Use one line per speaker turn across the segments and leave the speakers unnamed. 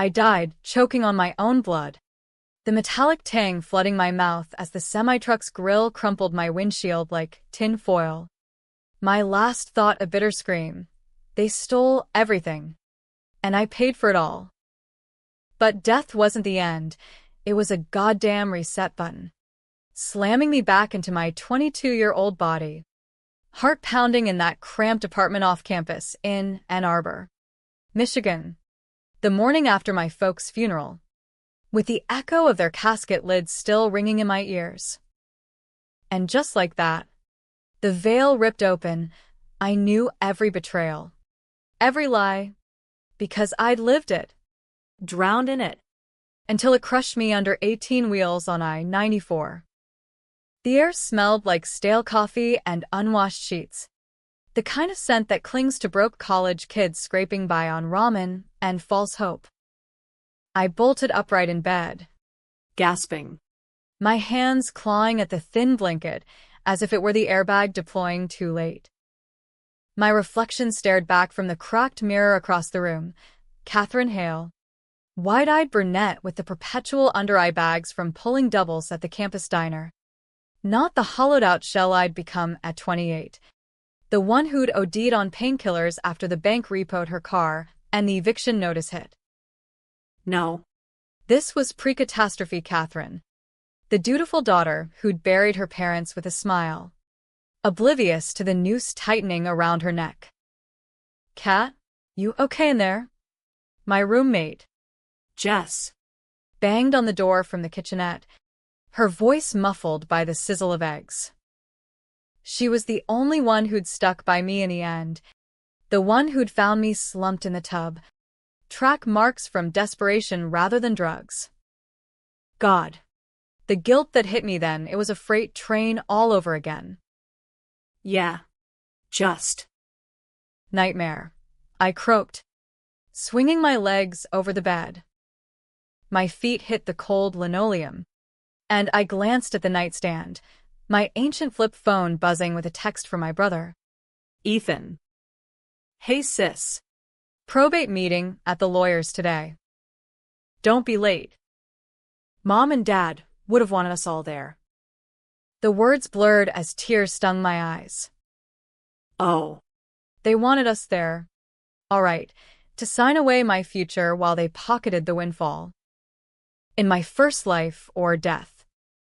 I died, choking on my own blood. The metallic tang flooding my mouth as the semi-truck's grill crumpled my windshield like tin foil. My last thought a bitter scream. They stole everything. And I paid for it all. But death wasn't the end. It was a goddamn reset button, slamming me back into my 22-year-old body. Heart pounding in that cramped apartment off campus in Ann Arbor, Michigan, the morning after my folks' funeral, with the echo of their casket lids still ringing in my ears. And just like that, the veil ripped open. I knew every betrayal, every lie, because I'd lived it, drowned in it, until it crushed me under 18 wheels on I-94. The air smelled like stale coffee and unwashed sheets, the kind of scent that clings to broke college kids scraping by on ramen and false hope. I bolted upright in bed, gasping, my hands clawing at the thin blanket as if it were the airbag deploying too late. My reflection stared back from the cracked mirror across the room. Catherine Hale, wide-eyed brunette with the perpetual under-eye bags from pulling doubles at the campus diner. Not the hollowed-out shell I'd become at 28. The one who'd OD'd on painkillers after the bank repoed her car and the eviction notice hit. No. This was pre-catastrophe Catherine, the dutiful daughter who'd buried her parents with a smile, oblivious to the noose tightening around her neck. Cat, you okay in there? My roommate, Jess, banged on the door from the kitchenette, her voice muffled by the sizzle of eggs. She was the only one who'd stuck by me in the end, the one who'd found me slumped in the tub, track marks from desperation rather than drugs. God. The guilt that hit me then, it was a freight train all over again. Yeah. Just. Nightmare. I croaked, swinging my legs over the bed. My feet hit the cold linoleum, and I glanced at the nightstand, my ancient flip phone buzzing with a text from my brother. Ethan. Hey sis. Probate meeting at the lawyer's today. Don't be late. Mom and Dad would have wanted us all there. The words blurred as tears stung my eyes. Oh. They wanted us there. All right, to sign away my future while they pocketed the windfall. In my first life or death,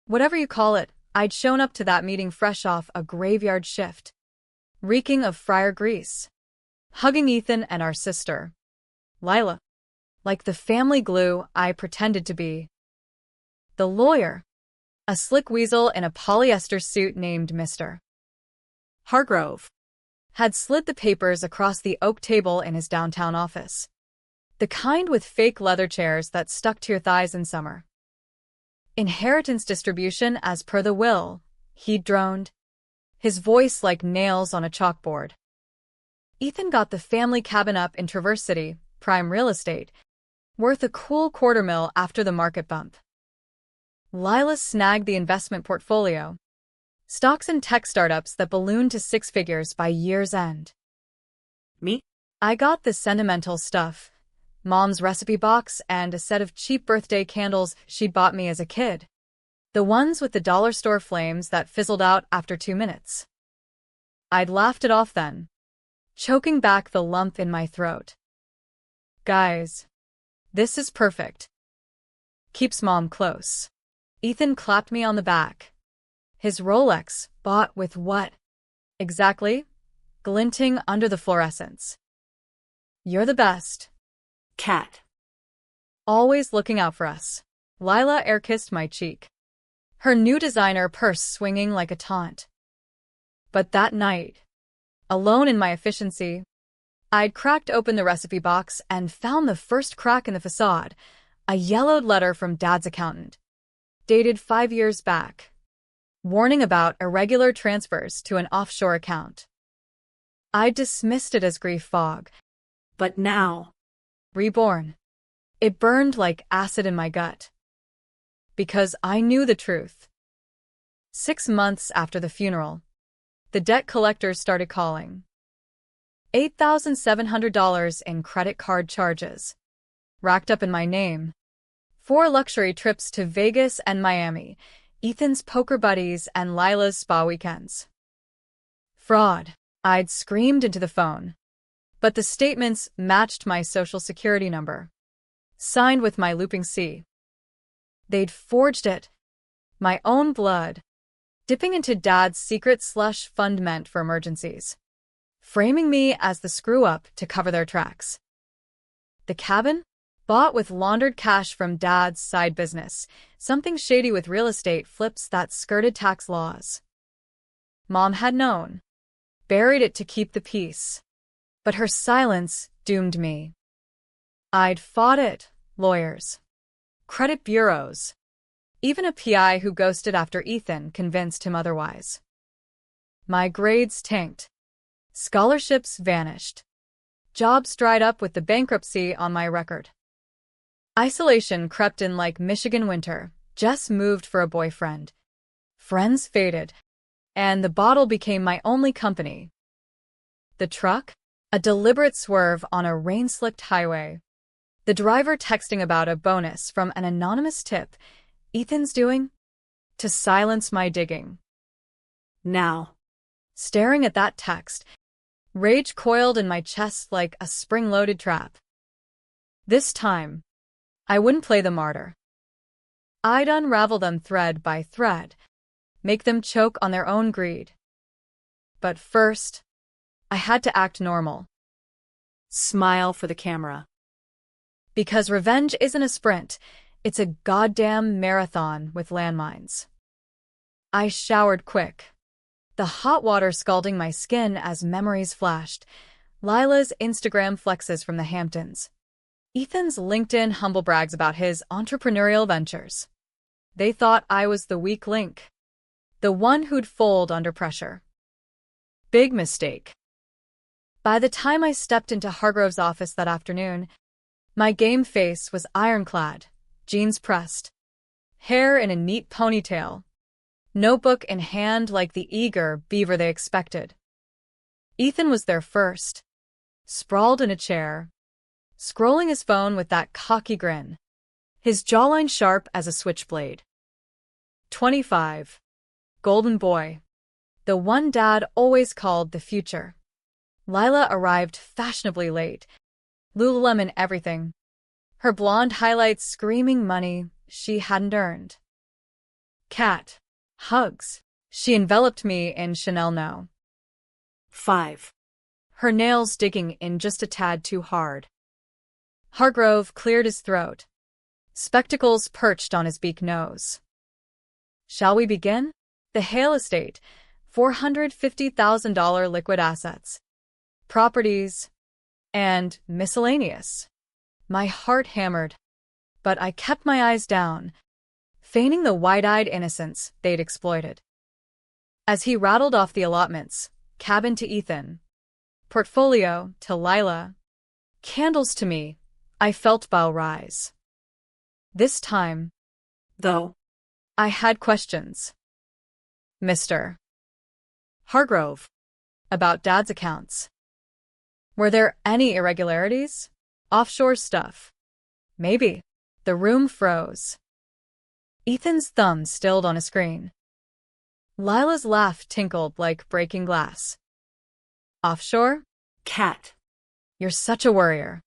whatever you call it, I'd shown up to that meeting fresh off a graveyard shift, reeking of fryer grease, hugging Ethan and our sister, Lila, like the family glue I pretended to be. The lawyer, a slick weasel in a polyester suit named Mr. Hargrove, had slid the papers across the oak table in his downtown office, the kind with fake leather chairs that stuck to your thighs in summer. Inheritance distribution as per the will, he droned, his voice like nails on a chalkboard. Ethan got the family cabin up in Traverse City, prime real estate, worth a cool $250,000 after the market bump. Lila snagged the investment portfolio, stocks and tech startups that ballooned to six figures by year's end. Me? I got the sentimental stuff, Mom's recipe box and a set of cheap birthday candles she'd bought me as a kid. The ones with the dollar store flames that fizzled out after 2 minutes. I'd laughed it off then, choking back the lump in my throat. Guys, this is perfect. Keeps Mom close. Ethan clapped me on the back. His Rolex, bought with what? Exactly? Glinting under the fluorescence. You're the best. Cat. Always looking out for us. Lila air-kissed my cheek, her new designer purse swinging like a taunt. But that night, alone in my efficiency, I'd cracked open the recipe box and found the first crack in the facade, a yellowed letter from Dad's accountant, dated 5 years back, warning about irregular transfers to an offshore account. I dismissed it as grief fog, but now, reborn, it burned like acid in my gut. Because I knew the truth. 6 months after the funeral, the debt collectors started calling. $8,700 in credit card charges, racked up in my name. 4 luxury trips to Vegas and Miami, Ethan's poker buddies and Lila's spa weekends. Fraud. I'd screamed into the phone. But the statements matched my social security number. Signed with my looping C. They'd forged it. My own blood. Dipping into Dad's secret slush fund meant for emergencies. Framing me as the screw-up to cover their tracks. The cabin? Bought with laundered cash from Dad's side business, something shady with real estate flips that skirted tax laws. Mom had known. Buried it to keep the peace. But her silence doomed me. I'd fought it, lawyers, credit bureaus, even a PI who ghosted after Ethan convinced him otherwise. My grades tanked. Scholarships vanished. Jobs dried up with the bankruptcy on my record. Isolation crept in like Michigan winter. Jess moved for a boyfriend. Friends faded. And the bottle became my only company. The truck? A deliberate swerve on a rain-slicked highway. The driver texting about a bonus from an anonymous tip. Ethan's doing? To silence my digging. Now. Staring at that text, rage coiled in my chest like a spring-loaded trap. This time, I wouldn't play the martyr. I'd unravel them thread by thread, make them choke on their own greed. But first, I had to act normal. Smile for the camera. Because revenge isn't a sprint, it's a goddamn marathon with landmines. I showered quick. The hot water scalding my skin as memories flashed. Lila's Instagram flexes from the Hamptons. Ethan's LinkedIn humble brags about his entrepreneurial ventures. They thought I was the weak link. The one who'd fold under pressure. Big mistake. By the time I stepped into Hargrove's office that afternoon, my game face was ironclad, jeans pressed, hair in a neat ponytail, notebook in hand like the eager beaver they expected. Ethan was there first, sprawled in a chair, scrolling his phone with that cocky grin, his jawline sharp as a switchblade. 25. Golden boy. The one Dad always called the future. Lila arrived fashionably late. Lululemon everything. Her blonde highlights screaming money she hadn't earned. Cat. Hugs. She enveloped me in Chanel No. 5. Her nails digging in just a tad too hard. Hargrove cleared his throat. Spectacles perched on his beak nose. Shall we begin? The Hale estate, $450,000 liquid assets, properties, and miscellaneous. My heart hammered, but I kept my eyes down, feigning the wide-eyed innocence they'd exploited. As he rattled off the allotments, cabin to Ethan, portfolio to Lila, candles to me, I felt bile rise. This time, though, I had questions. Mr. Hargrove, about Dad's accounts. Were there any irregularities? Offshore stuff? Maybe. The room froze. Ethan's thumb stilled on a screen. Lila's laugh tinkled like breaking glass. Offshore? Cat. You're such a worrier.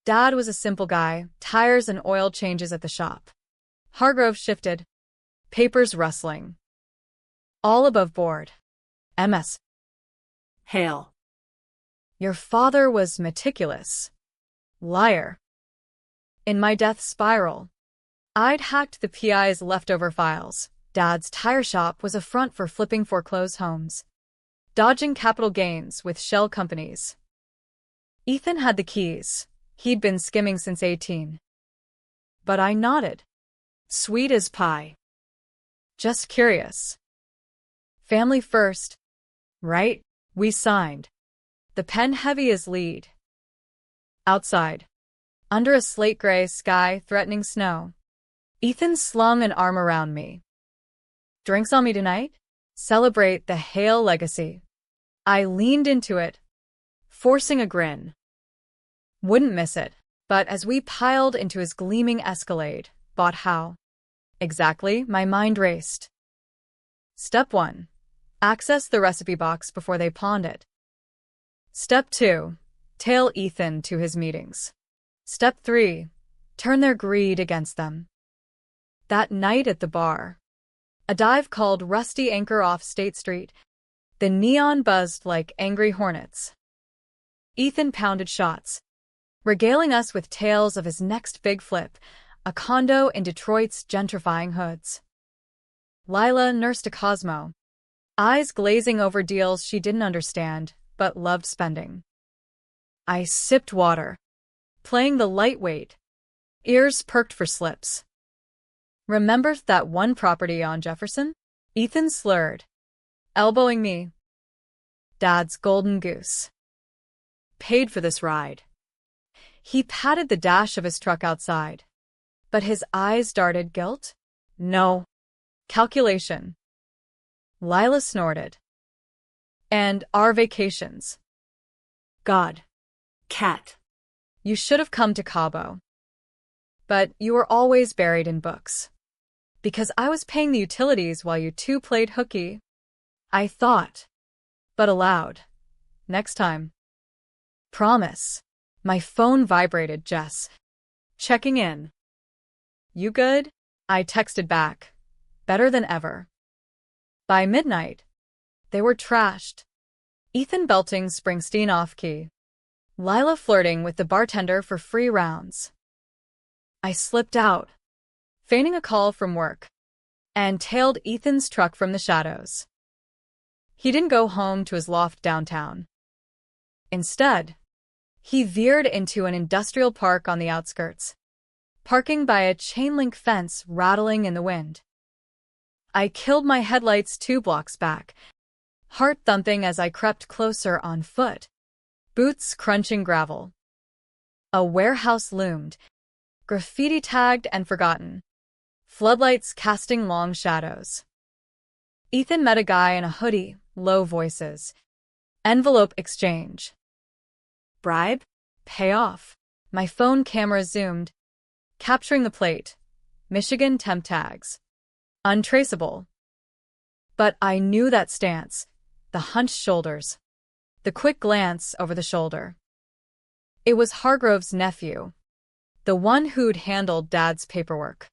Dad was a simple guy, tires and oil changes at the shop. Hargrove shifted, papers rustling. All above board. MS. Hale. Your father was meticulous. Liar. In my death spiral, I'd hacked the PI's leftover files. Dad's tire shop was a front for flipping foreclosed homes, dodging capital gains with shell companies. Ethan had the keys. He'd been skimming since 18. But I nodded. Sweet as pie. Just curious. Family first, right? We signed. The pen heavy as lead. Outside, under a slate-gray sky threatening snow, Ethan slung an arm around me. Drinks on me tonight? Celebrate the Hale legacy. I leaned into it, forcing a grin. Wouldn't miss it, But as we piled into his gleaming Escalade, bought how? Exactly, my mind raced. Step 1. Access the recipe box before they pawned it. Step 2. Tail Ethan to his meetings. Step 3. Turn their greed against them. That night at the bar, a dive called Rusty Anchor off State Street. The neon buzzed like angry hornets. Ethan pounded shots, regaling us with tales of his next big flip, a condo in Detroit's gentrifying hoods. Lila nursed a Cosmo, eyes glazing over deals she didn't understand, but loved spending. I sipped water, playing the lightweight, ears perked for slips. Remember that one property on Jefferson? Ethan slurred, elbowing me. Dad's golden goose. Paid for this ride. He patted the dash of his truck outside, but his eyes darted guilt? No. Calculation. Lila snorted. And our vacations. God. Cat. You should have come to Cabo. But you were always buried in books. Because I was paying the utilities while you two played hooky. I thought. But aloud. Next time. Promise. My phone vibrated, Jess. Checking in. You good? I texted back. Better than ever. By midnight, they were trashed. Ethan belting Springsteen off-key. Lila flirting with the bartender for free rounds. I slipped out, feigning a call from work, and tailed Ethan's truck from the shadows. He didn't go home to his loft downtown. Instead, he veered into an industrial park on the outskirts, parking by a chain-link fence rattling in the wind. I killed my headlights 2 blocks back, heart thumping as I crept closer on foot, boots crunching gravel. A warehouse loomed, graffiti-tagged and forgotten, floodlights casting long shadows. Ethan met a guy in a hoodie, low voices. Envelope exchange. Bribe? Pay off. My phone camera zoomed, capturing the plate. Michigan temp tags. Untraceable. But I knew that stance, the hunched shoulders, the quick glance over the shoulder. It was Hargrove's nephew, the one who'd handled Dad's paperwork.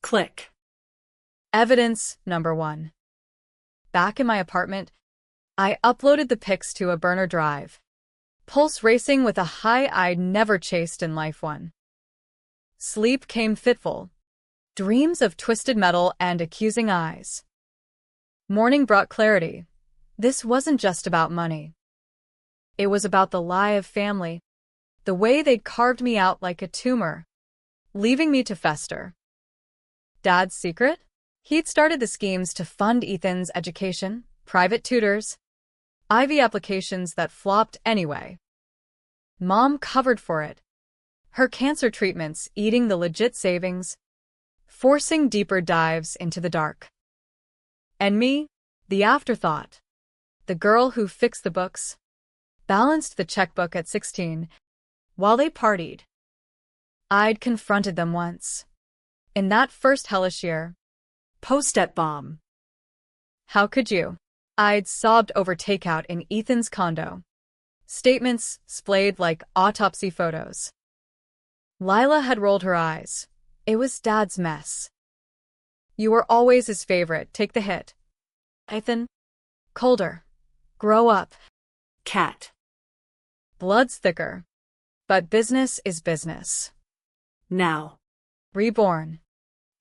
Click. Evidence number 1. Back in my apartment, I uploaded the pics to a burner drive, pulse racing with a high I'd never chased in life. Sleep came fitful, dreams of twisted metal and accusing eyes. Morning brought clarity. This wasn't just about money. It was about the lie of family, the way they'd carved me out like a tumor, leaving me to fester. Dad's secret? He'd started the schemes to fund Ethan's education, private tutors, Ivy applications that flopped anyway. Mom covered for it, her cancer treatments eating the legit savings, forcing deeper dives into the dark. And me, the afterthought, the girl who fixed the books, balanced the checkbook at 16, while they partied. I'd confronted them once. In that first hellish year. Post-it bomb. How could you? I'd sobbed over takeout in Ethan's condo. Statements splayed like autopsy photos. Lila had rolled her eyes. It was Dad's mess. You were always his favorite. Take the hit. Ethan. Colder. Grow up. Cat. Blood's thicker. But business is business. Now. Reborn.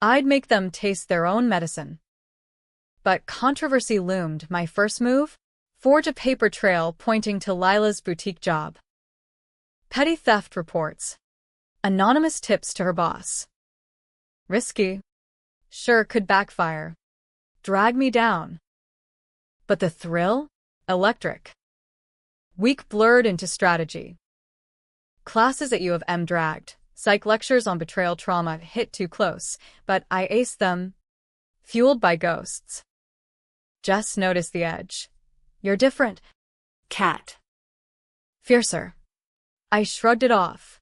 I'd make them taste their own medicine. But controversy loomed. My first move? Forge a paper trail pointing to Lila's boutique job. Petty theft reports. Anonymous tips to her boss. Risky. Sure, could backfire. Drag me down. But the thrill? Electric. Week blurred into strategy. Classes at U of M dragged. Psych lectures on betrayal trauma hit too close, but I aced them. Fueled by ghosts. Jess noticed the edge. You're different. Cat. Fiercer. I shrugged it off.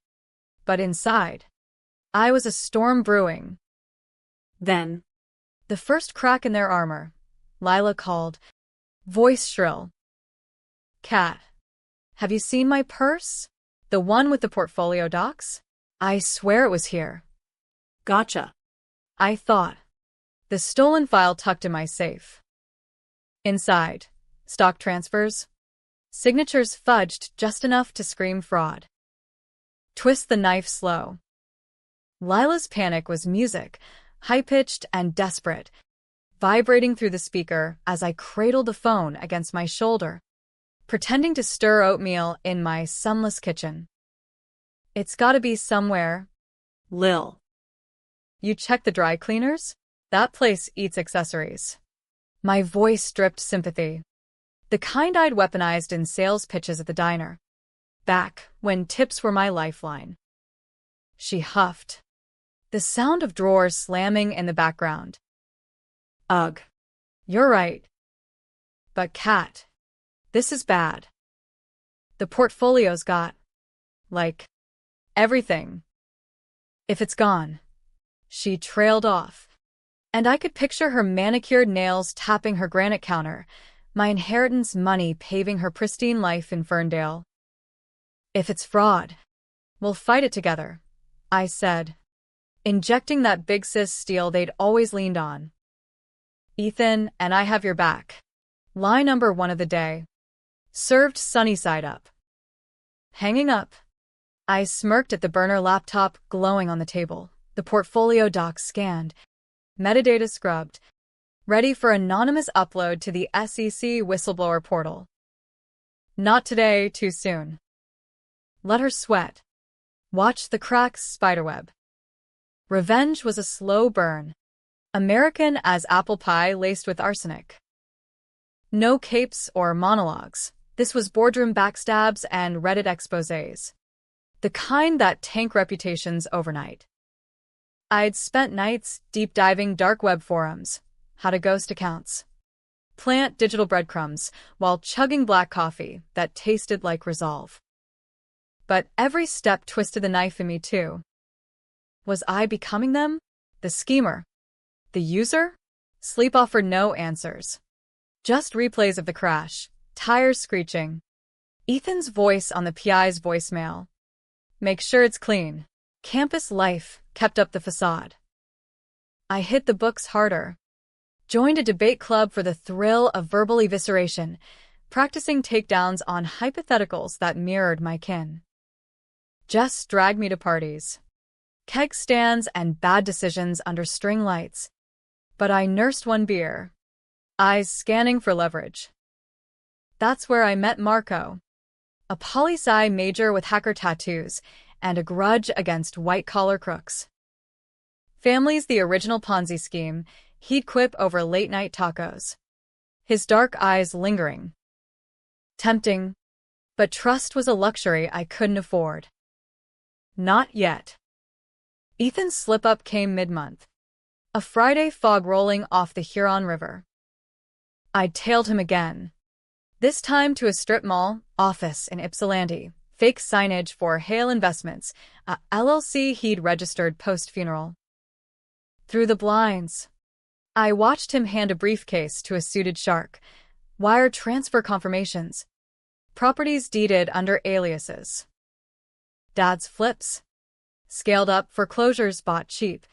But inside, I was a storm brewing.
Then,
The first crack in their armor, Lila called, voice shrill. Cat, have you seen my purse? The one with the portfolio docs? I swear it was here.
gotcha.
I thought. The stolen file tucked in my safe. Inside, stock transfers. Signatures fudged just enough to scream fraud. Twist the knife slow. Lila's panic was music, high-pitched and desperate, vibrating through the speaker as I cradled the phone against my shoulder, pretending to stir oatmeal in my sunless kitchen. It's gotta be somewhere.
Lil.
You check the dry cleaners? That place eats accessories. My voice dripped sympathy. The kind I'd weaponized in sales pitches at the diner. Back when tips were my lifeline. She huffed. The sound of drawers slamming in the background. Ugh. You're right. But Kat, this is bad. The portfolio's got, like, everything. If it's gone. She trailed off. And I could picture her manicured nails tapping her granite counter, my inheritance money paving her pristine life in Ferndale. If it's fraud, we'll fight it together, I said, injecting that big sis steel they'd always leaned on. Ethan and I have your back. Lie number 1 of the day. Served sunny side up. Hanging up. I smirked at the burner laptop glowing on the table, the portfolio docs scanned, metadata scrubbed, ready for anonymous upload to the SEC whistleblower portal. Not today, too soon. Let her sweat. Watch the cracks spiderweb. Revenge was a slow burn. American as apple pie laced with arsenic. No capes or monologues. This was boardroom backstabs and Reddit exposés. The kind that tank reputations overnight. I'd spent nights deep diving dark web forums, how to ghost accounts, plant digital breadcrumbs while chugging black coffee that tasted like resolve. But every step twisted the knife in me too. Was I becoming them? The schemer? The user? Sleep offered no answers. Just replays of the crash, tires screeching. Ethan's voice on the PI's voicemail. Make sure it's clean. Campus life kept up the facade. I hit the books harder. Joined a debate club for the thrill of verbal evisceration, practicing takedowns on hypotheticals that mirrored my kin. Jess dragged me to parties. Keg stands and bad decisions under string lights. But I nursed one beer. Eyes scanning for leverage. That's where I met Marco. A poli-sci major with hacker tattoos and a grudge against white-collar crooks. Family's the original Ponzi scheme, he'd quip over late-night tacos. His dark eyes lingering. Tempting, but trust was a luxury I couldn't afford. Not yet. Ethan's slip-up came mid-month. A Friday fog rolling off the Huron River. I'd tailed him again. This time to a strip mall office in Ypsilanti. Fake signage for Hale Investments, a LLC he'd registered post-funeral. Through the blinds, I watched him hand a briefcase to a suited shark, wire transfer confirmations, properties deeded under aliases. Dad's flips. Scaled up foreclosures bought cheap,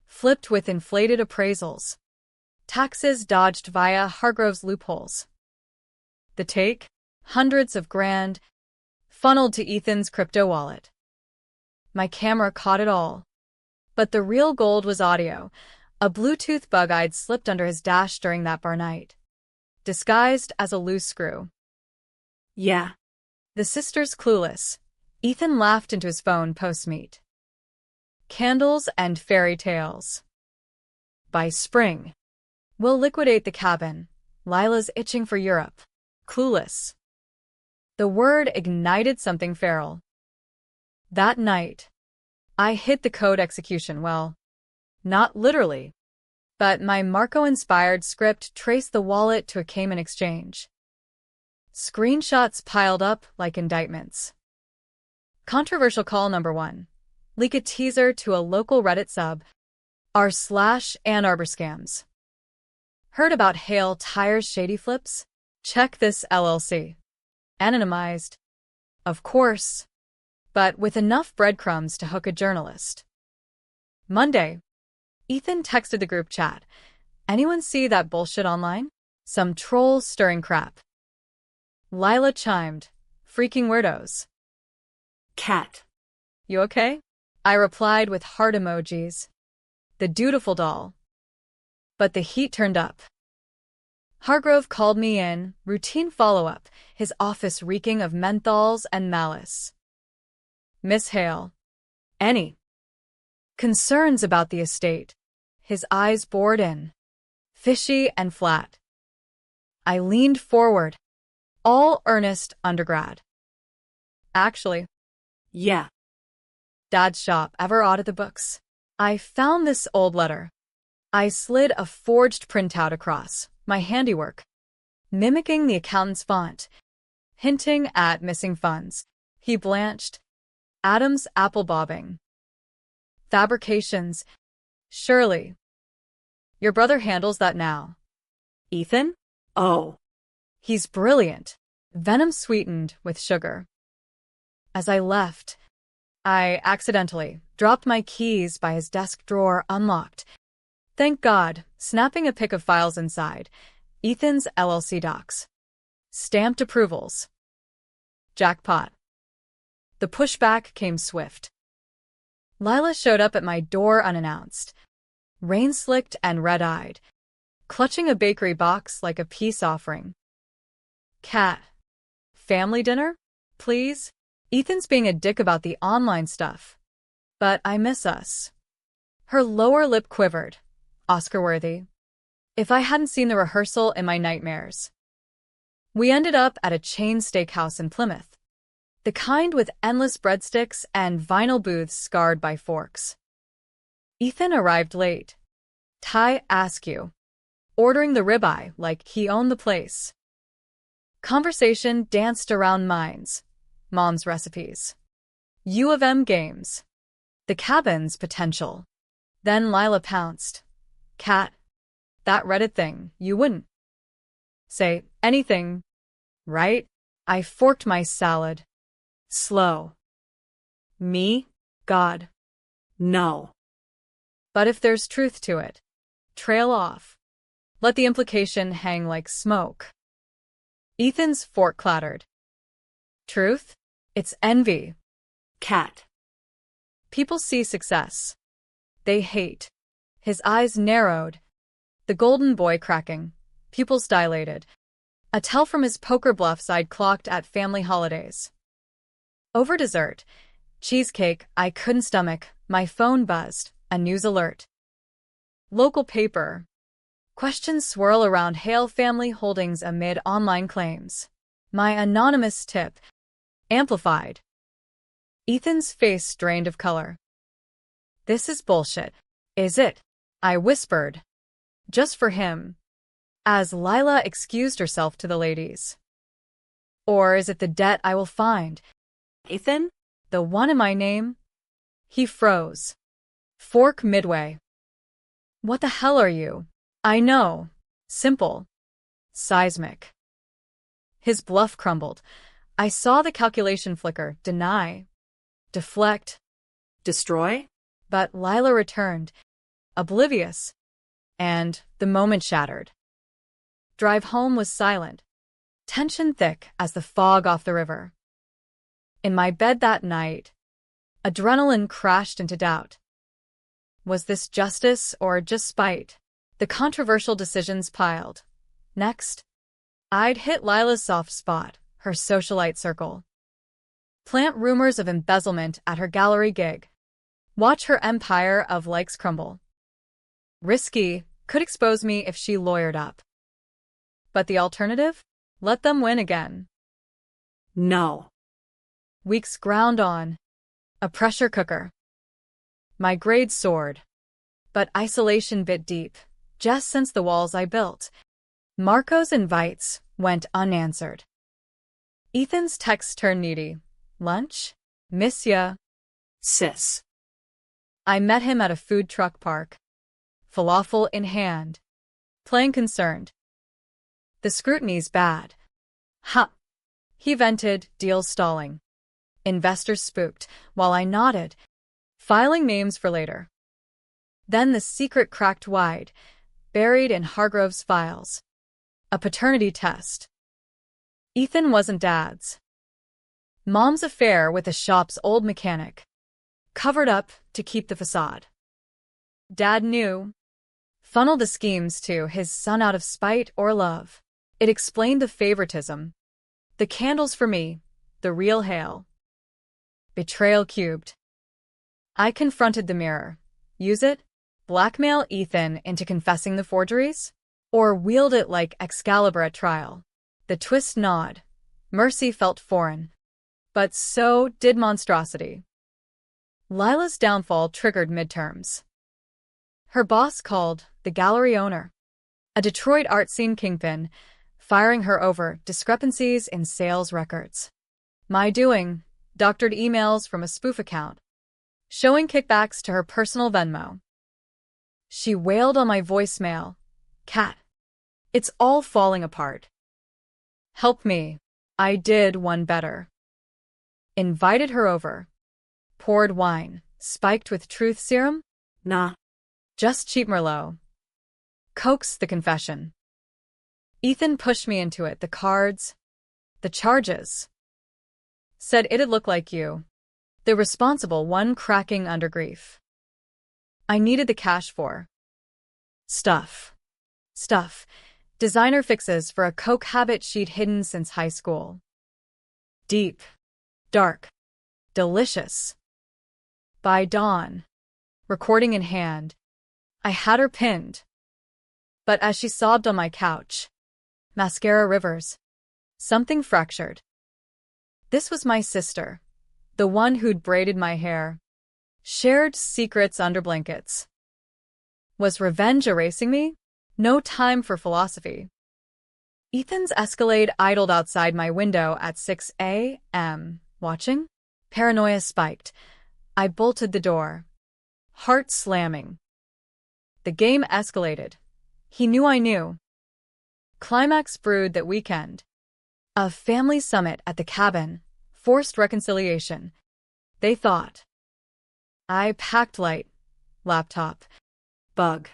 flipped with inflated appraisals. Taxes dodged via Hargrove's loopholes. The take? Hundreds of grand, funneled to Ethan's crypto wallet. My camera caught it all. But the real gold was audio, a Bluetooth bug I'd slipped under his dash during that bar night. Disguised as a loose screw.
Yeah.
The sisters clueless. Ethan laughed into his phone post-meet. Candles and fairy tales. By spring, we'll liquidate the cabin. Lila's itching for Europe. Clueless. The word ignited something feral. That night, I hit the code execution well. Not literally. But my Marco-inspired script traced the wallet to a Cayman exchange. Screenshots piled up like indictments. Controversial call number 1. Leak a teaser to a local Reddit sub. r/Ann Arbor scams. Heard about Hale Tires shady flips? Check this LLC. Anonymized. Of course. But with enough breadcrumbs to hook a journalist. Monday. Ethan texted the group chat. Anyone see that bullshit online? Some trolls stirring crap. Lila chimed. Freaking weirdos.
Cat.
You okay? I replied with heart emojis. The dutiful doll. But the heat turned up. Hargrove called me in, routine follow-up, his office reeking of menthols and malice. Miss Hale. Any concerns about the estate? His eyes bored in. Fishy and flat. I leaned forward. All earnest undergrad. Actually.
Yeah.
Dad's shop ever audit the books? I found this old letter. I slid a forged printout across, my handiwork, mimicking the accountant's font, hinting at missing funds. He blanched. Adam's apple bobbing. Fabrications. Surely. Your brother handles that now. Ethan?
Oh.
He's brilliant. Venom sweetened with sugar. As I left, I accidentally dropped my keys by his desk drawer unlocked. Thank God, snapping a pic of files inside. Ethan's LLC docs. Stamped approvals. Jackpot. The pushback came swift. Lila showed up at my door unannounced, rain-slicked and red-eyed, clutching a bakery box like a peace offering. Cat. Family dinner? Please? Ethan's being a dick about the online stuff. But I miss us. Her lower lip quivered. Oscar-worthy. If I hadn't seen the rehearsal in my nightmares. We ended up at a chain steakhouse in Plymouth. The kind with endless breadsticks and vinyl booths scarred by forks. Ethan arrived late. Ty Askew. Ordering the ribeye like he owned the place. Conversation danced around mines. Mom's recipes. U of M games. The cabin's potential. Then Lila pounced. Cat. That Reddit thing, you wouldn't say anything, right? I forked my salad. Slow. Me? God.
No.
But if there's truth to it, trail off. Let the implication hang like smoke. Ethan's fork clattered. Truth? It's envy.
Cat.
People see success. They hate. His eyes narrowed. The golden boy cracking. Pupils dilated. A tell from his poker bluffs I'd clocked at family holidays. Over dessert. Cheesecake I couldn't stomach. My phone buzzed. A news alert. Local paper. Questions swirl around Hale family holdings amid online claims. My anonymous tip. Amplified. Ethan's face drained of color. This is bullshit. Is it? I whispered. Just for him. As Lila excused herself to the ladies. Or is it the debt I will find?
Ethan?
The one in my name? He froze. Fork midway. What the hell are you? I know. Simple. Seismic. His bluff crumbled. I saw the calculation flicker. Deny. Deflect.
Destroy?
But Lila returned. Oblivious. And the moment shattered. Drive home was silent. Tension thick as the fog off the river. In my bed that night, adrenaline crashed into doubt. Was this justice or just spite? The controversial decisions piled. Next, I'd hit Lila's soft spot, her socialite circle. Plant rumors of embezzlement at her gallery gig. Watch her empire of likes crumble. Risky, could expose me if she lawyered up. But the alternative? Let them win again.
No.
Weeks ground on. A pressure cooker. My grades soared. But isolation bit deep, just since the walls I built. Marco's invites went unanswered. Ethan's texts turned needy. Lunch? Miss ya.
Sis.
I met him at a food truck park, falafel in hand, playing concerned. The scrutiny's bad. Ha! He vented, deals stalling. Investors spooked, while I nodded, filing names for later. Then the secret cracked wide, buried in Hargrove's files. A paternity test. Ethan wasn't Dad's. Mom's affair with the shop's old mechanic. Covered up to keep the facade. Dad knew. Funneled the schemes to his son out of spite or love. It explained the favoritism. The candles for me, the real hail. Betrayal cubed. I confronted the mirror. Use it? Blackmail Ethan into confessing the forgeries? Or wield it like Excalibur at trial? The twist nod. Mercy felt foreign. But so did monstrosity. Lila's downfall triggered midterms. Her boss called, the gallery owner, a Detroit art scene kingpin, firing her over discrepancies in sales records. My doing, doctored emails from a spoof account, showing kickbacks to her personal Venmo. She wailed on my voicemail, "Cat, it's all falling apart. Help me." I did one better. Invited her over. Poured wine, spiked with truth serum?
Nah.
Just cheap Merlot. Coaxed the confession. Ethan pushed me into it, the cards, the charges. Said it'd look like you, the responsible one cracking under grief. I needed the cash for stuff. Designer fixes for a coke habit she'd hidden since high school. Deep, dark, delicious. By dawn, recording in hand, I had her pinned. But as she sobbed on my couch, mascara rivers, something fractured. This was my sister, the one who'd braided my hair, shared secrets under blankets. Was revenge erasing me? No time for philosophy. Ethan's Escalade idled outside my window at 6 a.m. Watching? Paranoia spiked. I bolted the door, heart slamming. The game escalated. He knew I knew. Climax brewed that weekend. A family summit at the cabin, forced reconciliation. They thought. I packed light, laptop, bug,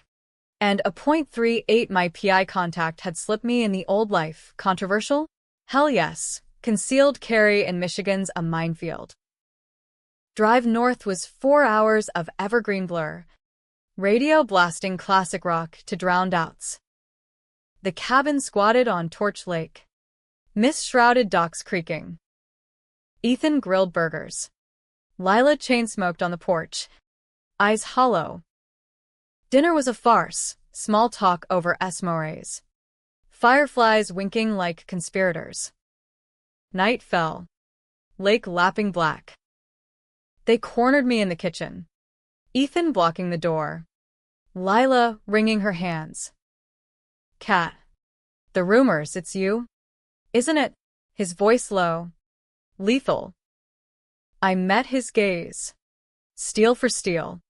and a .38 my PI contact had slipped me in the old life. Controversial? Hell yes. Concealed carry in Michigan's a minefield. Drive north was 4 hours of evergreen blur. Radio blasting classic rock to drowned outs. The cabin squatted on Torch Lake. Mist-shrouded docks creaking. Ethan grilled burgers. Lila chain-smoked on the porch, eyes hollow. Dinner was a farce, small talk over esmores. Fireflies winking like conspirators. Night fell. Lake lapping black. They cornered me in the kitchen. Ethan blocking the door. Lila wringing her hands. Cat. The rumors, it's you? Isn't it? His voice low. Lethal. I met his gaze. Steel for steel.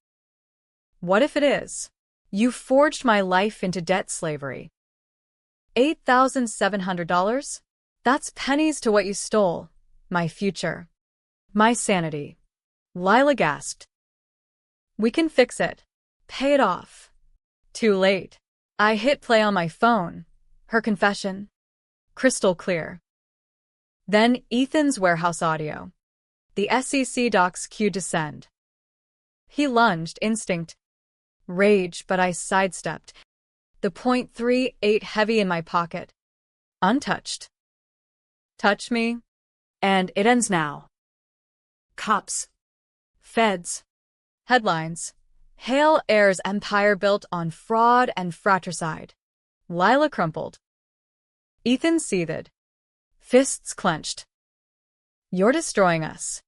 What if it is? You forged my life into debt slavery. $8,700? That's pennies to what you stole. My future. My sanity. Lila gasped. We can fix it. Pay it off. Too late. I hit play on my phone. Her confession. Crystal clear. Then Ethan's warehouse audio. The SEC docs cued to send. He lunged, instinct. Rage, but I sidestepped. The .38 heavy in my pocket. Untouched. Touch me, and it ends now. Cops. Feds. Headlines. Hale Air's empire built on fraud and fratricide. Lila crumpled. Ethan seethed. Fists clenched. You're destroying us.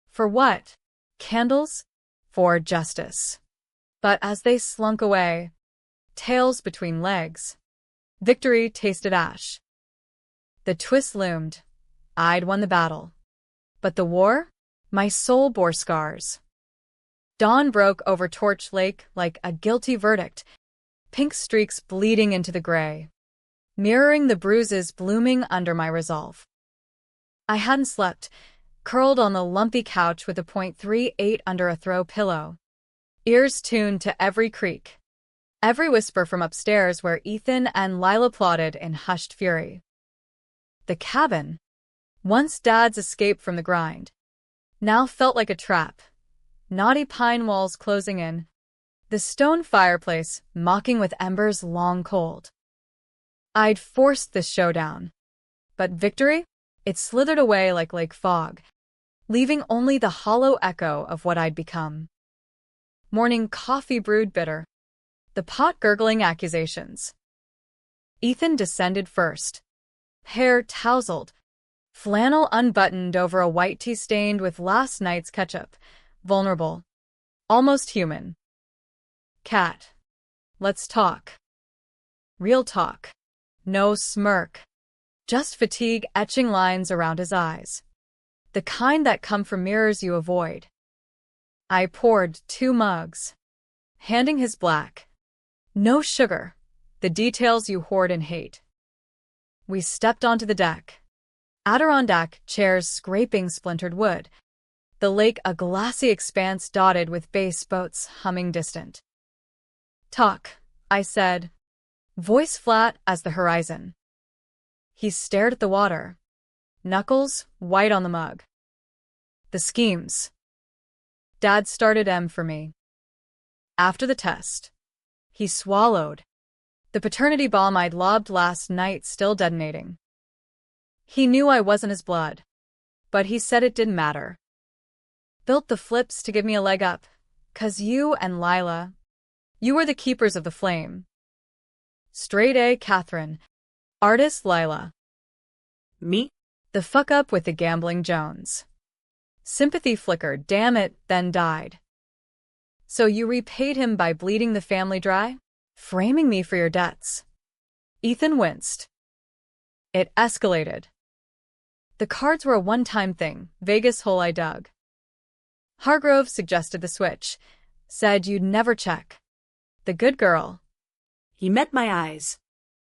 For what? Candles? For justice. But as they slunk away, tails between legs, victory tasted ash. The twist loomed. I'd won the battle. But the war? My soul bore scars. Dawn broke over Torch Lake like a guilty verdict, pink streaks bleeding into the gray, mirroring the bruises blooming under my resolve. I hadn't slept, curled on the lumpy couch with a .38 under a throw pillow, ears tuned to every creak, every whisper from upstairs where Ethan and Lila plotted in hushed fury. The cabin, once Dad's escape from the grind, now felt like a trap, knotty pine walls closing in, the stone fireplace mocking with embers long cold. I'd forced this showdown, but victory? It slithered away like lake fog, leaving only the hollow echo of what I'd become. Morning coffee brewed bitter, the pot gurgling accusations. Ethan descended first, hair tousled, flannel unbuttoned over a white tee stained with last night's ketchup, vulnerable, almost human. Cat, let's talk. Real talk. No smirk. Just fatigue etching lines around his eyes. The kind that come from mirrors you avoid. I poured 2 mugs, handing his black. No sugar, the details you hoard and hate. We stepped onto the deck. Adirondack chairs scraping splintered wood. The lake a glassy expanse dotted with bass boats humming distant. Talk, I said, voice flat as the horizon. He stared at the water, knuckles white on the mug. The schemes. Dad started M for me. After the test, he swallowed, the paternity bomb I'd lobbed last night still detonating. He knew I wasn't his blood, but he said it didn't matter. Built the flips to give me a leg up, 'cause you and Lila, you were the keepers of the flame. Straight A Catherine, artist Lila.
Me?
The fuck up with the gambling Jones. Sympathy flickered, damn it, then died. So you repaid him by bleeding the family dry? Framing me for your debts. Ethan winced. It escalated. The cards were a one-time thing, Vegas hole I dug. Hargrove suggested the switch, said you'd never check. The good girl.
He met my eyes.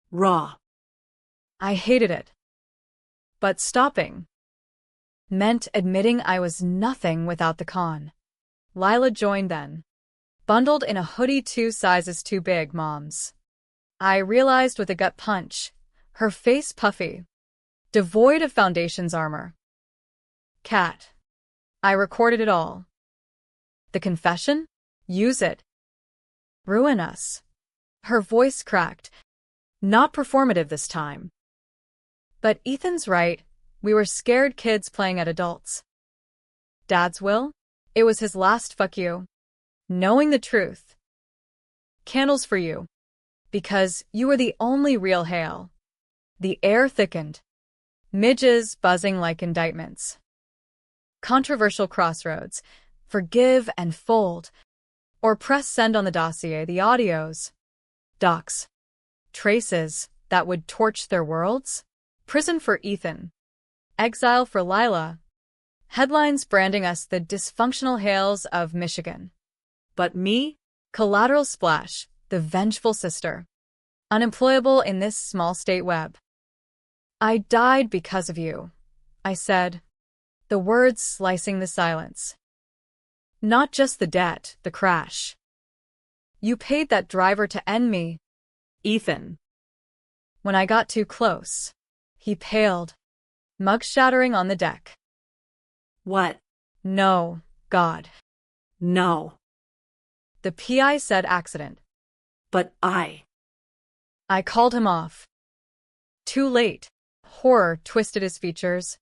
Raw.
I hated it. But stopping meant admitting I was nothing without the con. Lila joined then, bundled in a hoodie 2 sizes too big, Mom's. I realized with a gut punch, her face puffy, devoid of Foundation's armor. Cat. I recorded it all. The confession? Use it. Ruin us. Her voice cracked. Not performative this time. But Ethan's right, we were scared kids playing at adults. Dad's will? It was his last fuck you. Knowing the truth. Candles for you. Because you were the only real hail. The air thickened. Midges buzzing like indictments. Controversial crossroads. Forgive and fold. Or press send on the dossier, the audios. Docs. Traces that would torch their worlds? Prison for Ethan. Exile for Lila. Headlines branding us the dysfunctional Hales of Michigan.
But me?
Collateral splash, the vengeful sister. Unemployable in this small state web. I died because of you, I said, the words slicing the silence. Not just the debt, the crash. You paid that driver to end me.
Ethan.
When I got too close, he paled, mug shattering on the deck.
What?
No, God.
No.
The PI said accident.
But I
called him off. Too late. Horror twisted his features,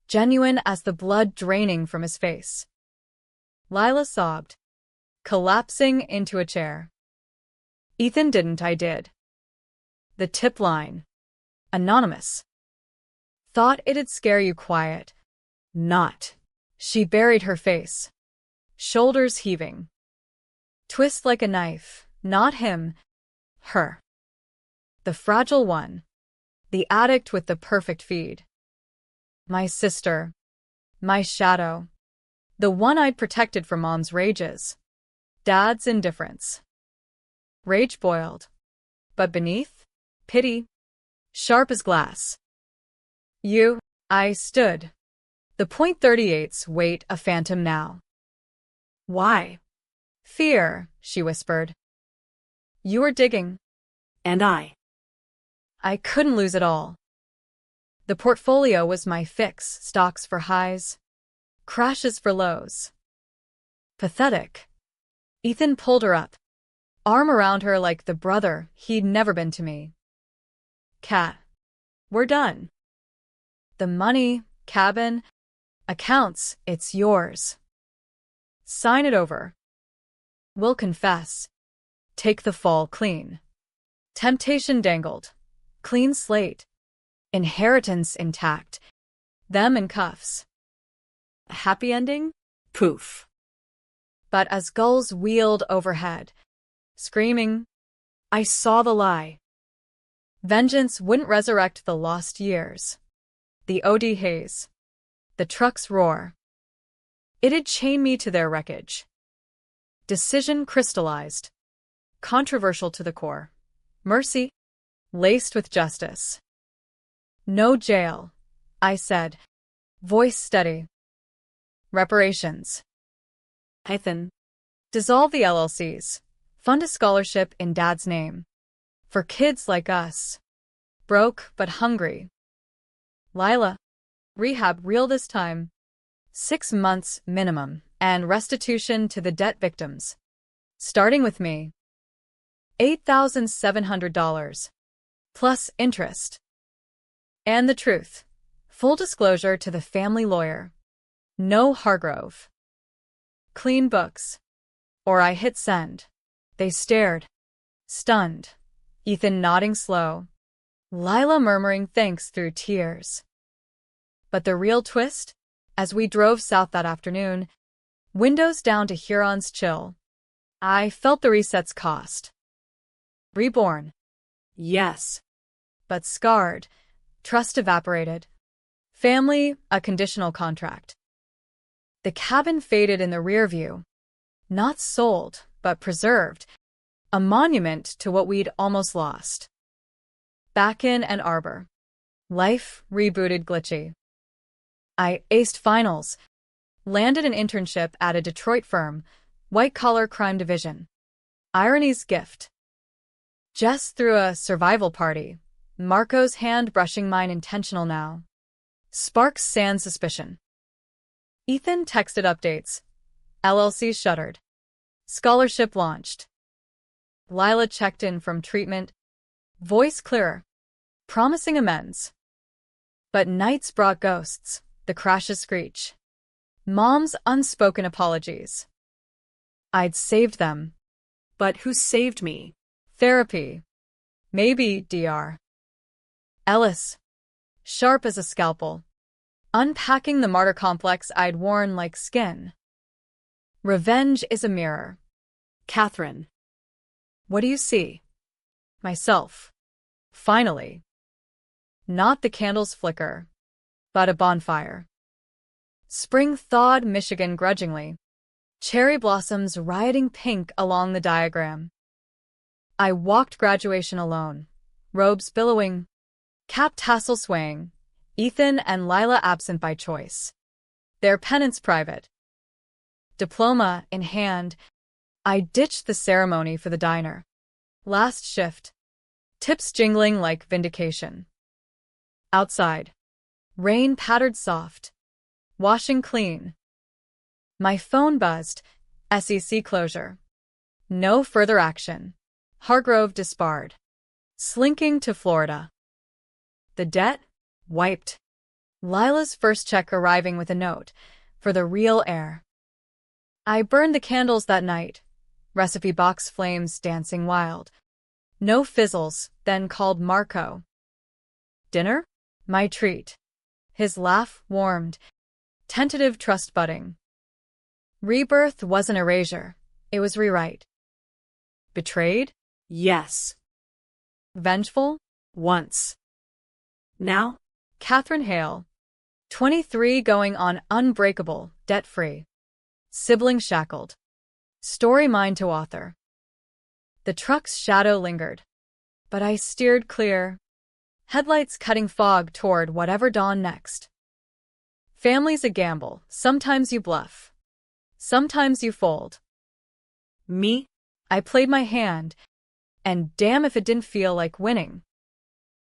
genuine as the blood draining from his face. Lila sobbed, collapsing into a chair. Ethan didn't, I did. The tip line. Anonymous. Thought it'd scare you quiet. Not. She buried her face, shoulders heaving. Twist like a knife, not him, her. The fragile one. The addict with the perfect feed. My sister. My shadow. The one I'd protected from Mom's rages. Dad's indifference. Rage boiled. But beneath? Pity. Sharp as glass. I stood. The .38's weight a phantom now.
Why?
Fear, she whispered. You were digging.
And I
couldn't lose it all. The portfolio was my fix, stocks for highs, crashes for lows. Pathetic. Ethan pulled her up, arm around her like the brother he'd never been to me. Kat, we're done. The money, cabin, accounts, it's yours. Sign it over. We'll confess. Take the fall clean. Temptation dangled. Clean slate. Inheritance intact. Them in cuffs. A happy ending?
Poof.
But as gulls wheeled overhead, screaming, I saw the lie. Vengeance wouldn't resurrect the lost years. The OD haze. The truck's roar. It'd chain me to their wreckage. Decision crystallized. Controversial to the core. Mercy, laced with justice. No jail, I said, voice steady. Reparations.
Ethan.
Dissolve the LLCs. Fund a scholarship in Dad's name. For kids like us. Broke but hungry. Lila. Rehab real this time. 6 months minimum, and restitution to the debt victims. Starting with me. $8,700. Plus interest. And the truth. Full disclosure to the family lawyer. No Hargrove. Clean books. Or I hit send. They stared. Stunned. Ethan nodding slow. Lila murmuring thanks through tears. But the real twist? As we drove south that afternoon, windows down to Huron's chill, I felt the reset's cost. Reborn.
Yes.
But scarred. Trust evaporated. Family, a conditional contract. The cabin faded in the rear view. Not sold, but preserved. A monument to what we'd almost lost. Back in Ann Arbor. Life rebooted glitchy. I aced finals. Landed an internship at a Detroit firm, white-collar crime division. Irony's gift. Jess threw a survival party. Marco's hand brushing mine intentional now. Sparks sans suspicion. Ethan texted updates. LLC shuttered. Scholarship launched. Lila checked in from treatment. Voice clearer. Promising amends. But nights brought ghosts. The crashes screech. Mom's unspoken apologies. I'd saved them.
But who saved me?
Therapy. Maybe DR. Ellis. Sharp as a scalpel. Unpacking the martyr complex I'd worn like skin. Revenge is a mirror.
Catherine.
What do you see? Myself. Finally. Not the candle's flicker, but a bonfire. Spring thawed Michigan grudgingly. Cherry blossoms rioting pink along the diagram. I walked graduation alone. Robes billowing. Cap tassel swaying. Ethan and Lila absent by choice. Their penance private. Diploma in hand, I ditched the ceremony for the diner. Last shift. Tips jingling like vindication. Outside. Rain pattered soft. Washing clean. My phone buzzed. SEC closure. No further action. Hargrove disbarred. Slinking to Florida. The debt? Wiped. Lila's first check arriving with a note. For the real heir. I burned the candles that night. Recipe box flames dancing wild. No fizzles, then called Marco. Dinner? My treat. His laugh warmed. Tentative trust budding. Rebirth wasn't erasure. It was rewrite. Betrayed?
Yes.
Vengeful?
Once. Now?
Catherine Hale. 23 going on unbreakable, debt-free. Sibling shackled. Story mine to author. The truck's shadow lingered, but I steered clear, headlights cutting fog toward whatever dawned next. Family's a gamble. Sometimes you bluff. Sometimes you fold.
Me?
I played my hand, and damn if it didn't feel like winning.